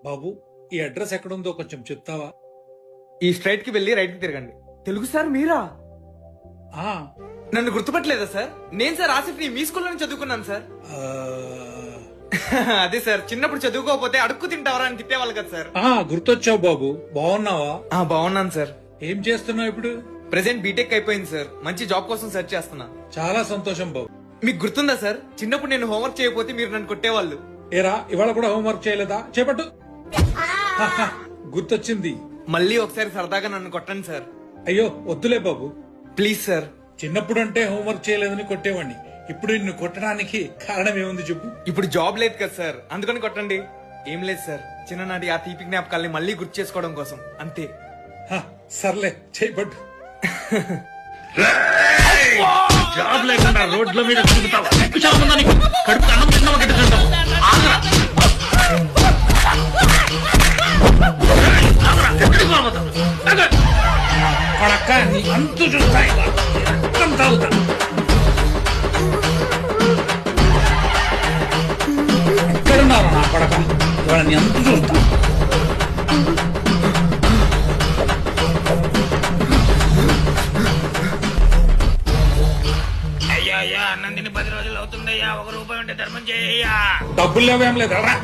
బాబు ఈ అడ్రస్ ఎక్కడుందో కొంచెం చెప్తావా? ఈ స్ట్రైట్ కి వెళ్ళి రైట్ కి తిరగండి. తెలుగు సార్ మీరా? ఆ, నన్ను గుర్తుపట్టలేదా సార్? నేను సార్ ఆసిఫ్ ని మీ స్కూల్లోనే చదువుకున్నాను సార్. ఆ, అదే సార్, చిన్నప్పుడు చదువుకోకపోతే అడుక్కు తింటావరా అని తిట్టేవాళ్ళు కదా సార్. గుర్తొచ్చావు బాబు. బాగున్నావా? బాగున్నాను సార్. ఏం చేస్తున్నావు ఇప్పుడు? ప్రెసెంట్ బీటెక్ అయిపోయింది సార్. మంచి జాబ్ కోసం సెర్చ్ చేస్తున్నా. చాలా సంతోషం బాబు. మీకు గుర్తుందా సార్, చిన్నప్పుడు నేను హోంవర్క్ చేయకపోతే మీరు నన్ను కొట్టేవాళ్ళు. ఏరా ఇవాళ కూడా హోంవర్క్ చేయలేదా? చేపట్టు. గుర్తొచ్చింది. మళ్ళీ ఒకసారి సరదాగా నన్ను కొట్టండి సార్. అయ్యో వద్దులే బాబు. Please sir. చిన్నప్పుడు అంటే హోంవర్క్ చేయలేదని కొట్టేవాడిని. ఇప్పుడు నిన్ను కొట్టడానికి కారణం ఏముంది చెప్పు? ఇప్పుడు జాబ్ లేదు కదా సార్, అందుకని కొట్టండి. ఏం లేదు సార్, చిన్ననాటి ఆ తీపి జ్ఞాపకాల్ని మళ్ళీ గుర్తు చేసుకోవడం కోసం అంతే. సర్లే చేపట్టు. జాబ్ లేకుండా రోడ్ల మీద తిరుగుతావా? కడుపు అన్నం తిన్నావా గిట్టుకుంటావు? కొడక్క నీ అంతు చూస్తా, రక్తం తాగుతా. ఎక్కడున్నావు నా కొడక? ఇవాళ నీ అంతు చూస్తా. అయ్యా అన్నం తిని 10 రోజులు అవుతుందయ్యా. 1 రూపాయి ఉంటే ధర్మం చేయ్యా. డబ్బులు లేవేం లేదు రా.